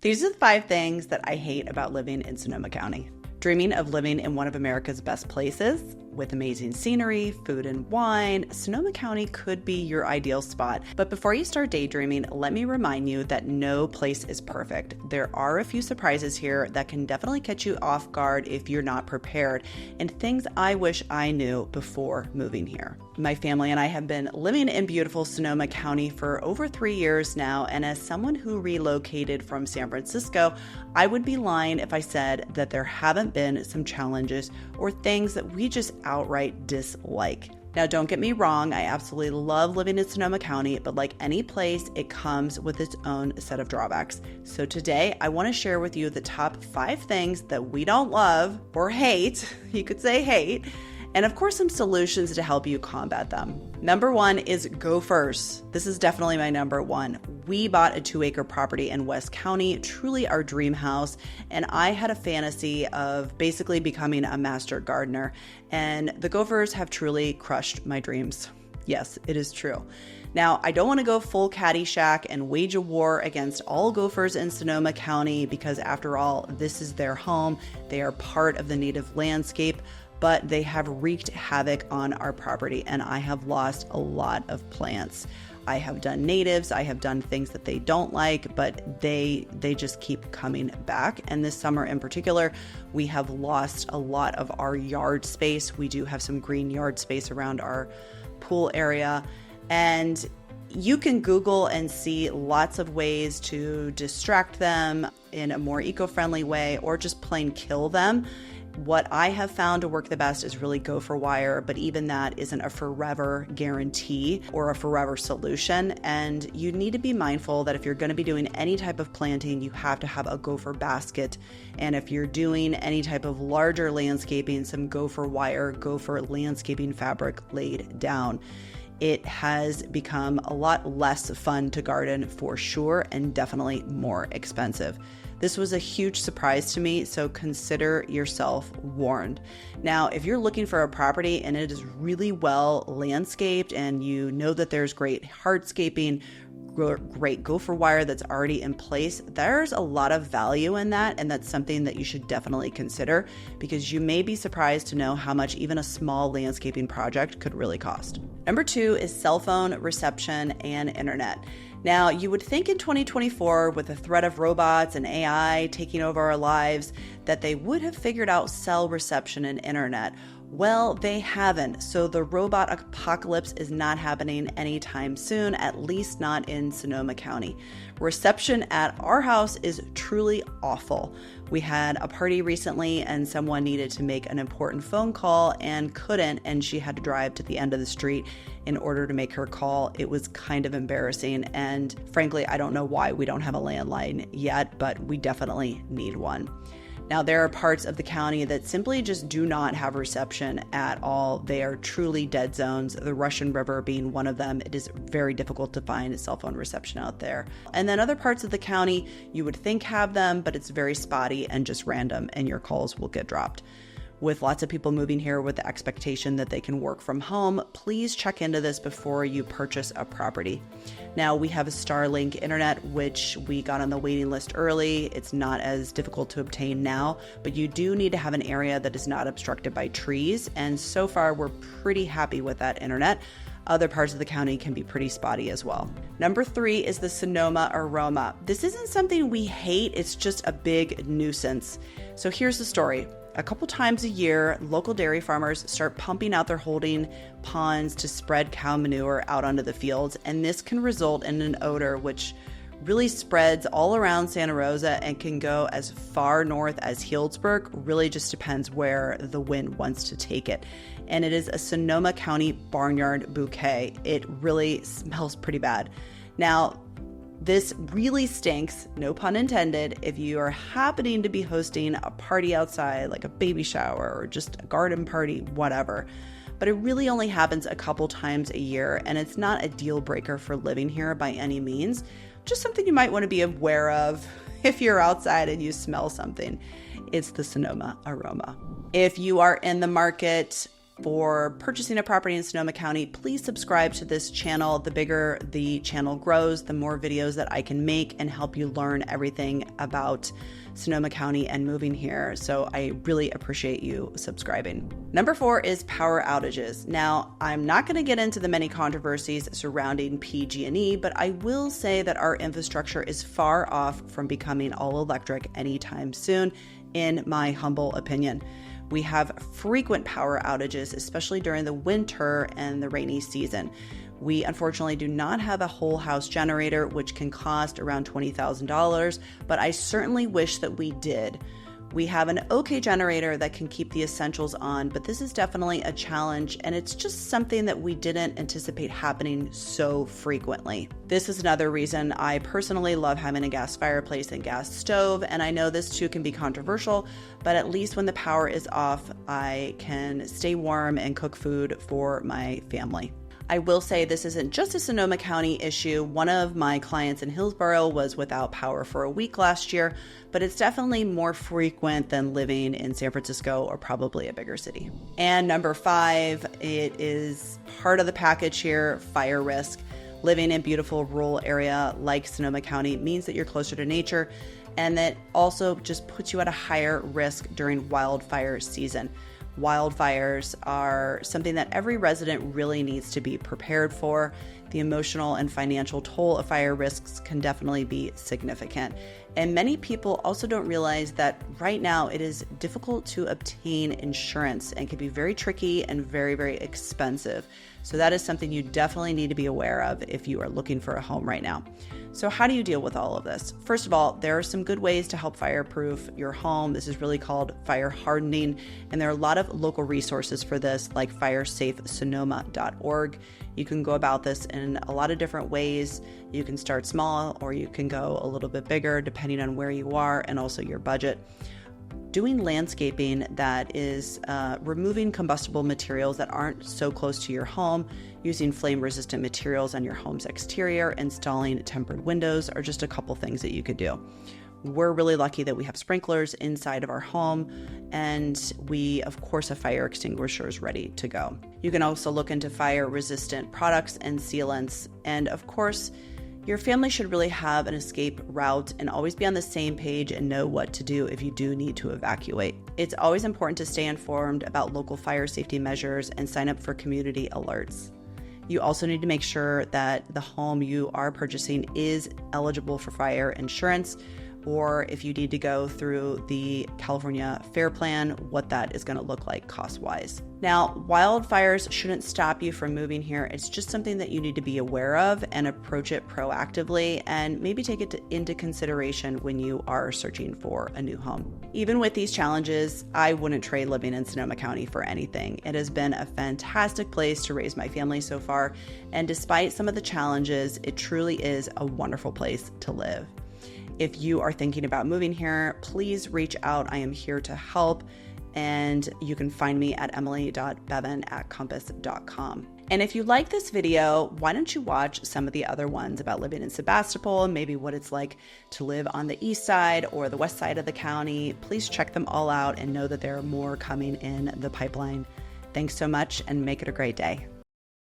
These are the 5 things that I hate about living in Sonoma County. Dreaming of living in one of America's best places with amazing scenery, food, and wine, Sonoma County could be your ideal spot. But before you start daydreaming, let me remind you that no place is perfect. There are a few surprises here that can definitely catch you off guard if you're not prepared, and things I wish I knew before moving here. My family and I have been living in beautiful Sonoma County for over 3 years now, and as someone who relocated from San Francisco, I would be lying if I said that there haven't been some challenges or things that we just outright dislike. Now, don't get me wrong, I absolutely love living in Sonoma County, but like any place, it comes with its own set of drawbacks. So today, I want to share with you the top 5 things that we don't love or hate, you could say hate, and of course, some solutions to help you combat them. Number 1 is Gophers. This is definitely my number 1. We bought a 2-acre property in West County, truly our dream house, and I had a fantasy of basically becoming a master gardener, and the Gophers have truly crushed my dreams. Yes, it is true. Now, I don't want to go full Caddyshack and wage a war against all Gophers in Sonoma County because after all, this is their home. They are part of the native landscape, but they have wreaked havoc on our property and I have lost a lot of plants. I have done natives, I have done things that they don't like, but they just keep coming back. And this summer in particular, we have lost a lot of our yard space. We do have some green yard space around our pool area. And you can Google and see lots of ways to distract them in a more eco-friendly way or just plain kill them. What I have found to work the best is really gopher wire, but even that isn't a forever guarantee or a forever solution. And you need to be mindful that if you're going to be doing any type of planting, you have to have a gopher basket. And if you're doing any type of larger landscaping, some gopher wire, gopher landscaping fabric laid down. It has become a lot less fun to garden for sure, and definitely more expensive. This was a huge surprise to me, so consider yourself warned. Now, if you're looking for a property and it is really well landscaped and you know that there's great hardscaping, great gopher wire that's already in place, there's a lot of value in that, and that's something that you should definitely consider because you may be surprised to know how much even a small landscaping project could really cost. Number 2 is cell phone reception and internet. Now, you would think in 2024, with the threat of robots and AI taking over our lives, that they would have figured out cell reception and internet. Well, they haven't. So the robot apocalypse is not happening anytime soon, at least not in Sonoma County. Reception at our house is truly awful. We had a party recently and someone needed to make an important phone call and couldn't, and she had to drive to the end of the street in order to make her call. It was kind of embarrassing, and frankly, I don't know why we don't have a landline yet, but we definitely need one. Now, there are parts of the county that simply just do not have reception at all. They are truly dead zones, the Russian River being one of them. It is very difficult to find cell phone reception out there. And then other parts of the county you would think have them, but it's very spotty and just random, and your calls will get dropped. With lots of people moving here with the expectation that they can work from home, please check into this before you purchase a property. Now, we have a Starlink internet, which we got on the waiting list early. It's not as difficult to obtain now, but you do need to have an area that is not obstructed by trees. And so far, we're pretty happy with that internet. Other parts of the county can be pretty spotty as well. Number 3 is the Sonoma Aroma. This isn't something we hate, it's just a big nuisance. So here's the story. A couple times a year, local dairy farmers start pumping out their holding ponds to spread cow manure out onto the fields, and this can result in an odor which really spreads all around Santa Rosa and can go as far north as Healdsburg. Really just depends where the wind wants to take it. And it is a Sonoma County barnyard bouquet. It really smells pretty bad. Now, this really stinks, no pun intended, if you are happening to be hosting a party outside, like a baby shower or just a garden party, whatever. But it really only happens a couple times a year, and it's not a deal breaker for living here by any means. Just something you might want to be aware of if you're outside and you smell something. It's the Sonoma Aroma. If you are in the market for purchasing a property in Sonoma County, please subscribe to this channel. The bigger the channel grows, the more videos that I can make and help you learn everything about Sonoma County and moving here. So I really appreciate you subscribing. Number 4 is power outages. Now, I'm not going to get into the many controversies surrounding PG&E, but I will say that our infrastructure is far off from becoming all electric anytime soon, in my humble opinion. We have frequent power outages, especially during the winter and the rainy season. We unfortunately do not have a whole house generator, which can cost around $20,000, but I certainly wish that we did. We have an okay generator that can keep the essentials on, but this is definitely a challenge, and it's just something that we didn't anticipate happening so frequently. This is another reason I personally love having a gas fireplace and gas stove, and I know this too can be controversial, but at least when the power is off, I can stay warm and cook food for my family. I will say this isn't just a Sonoma County issue. One of my clients in Hillsborough was without power for a week last year, but it's definitely more frequent than living in San Francisco or probably a bigger city. And number 5, it is part of the package here, fire risk. Living in beautiful rural area like Sonoma County means that you're closer to nature, and that also just puts you at a higher risk during wildfire season. Wildfires are something that every resident really needs to be prepared for. The emotional and financial toll of fire risks can definitely be significant. And many people also don't realize that right now it is difficult to obtain insurance and can be very tricky and very, very expensive. So that is something you definitely need to be aware of if you are looking for a home right now. So how do you deal with all of this? First of all, there are some good ways to help fireproof your home. This is really called fire hardening, and there are a lot of local resources for this, like firesafesonoma.org. You can go about this in a lot of different ways. You can start small, or you can go a little bit bigger depending on where you are and also your budget. Doing landscaping that is removing combustible materials that aren't so close to your home, using flame-resistant materials on your home's exterior, installing tempered windows are just a couple things that you could do. We're really lucky that we have sprinklers inside of our home, and we, of course, have fire extinguishers ready to go. You can also look into fire-resistant products and sealants, and of course, your family should really have an escape route and always be on the same page and know what to do if you do need to evacuate. It's always important to stay informed about local fire safety measures and sign up for community alerts. You also need to make sure that the home you are purchasing is eligible for fire insurance, or if you need to go through the California Fair Plan, what that is going to look like cost-wise. Now, wildfires shouldn't stop you from moving here. It's just something that you need to be aware of and approach it proactively, and maybe take it into consideration when you are searching for a new home. Even with these challenges, I wouldn't trade living in Sonoma County for anything. It has been a fantastic place to raise my family so far, and despite some of the challenges, it truly is a wonderful place to live. If you are thinking about moving here, please reach out. I am here to help, and you can find me at emily.beaven@compass.com. And if you like this video, why don't you watch some of the other ones about living in Sebastopol and maybe what it's like to live on the east side or the west side of the county. Please check them all out and know that there are more coming in the pipeline. Thanks so much, and make it a great day.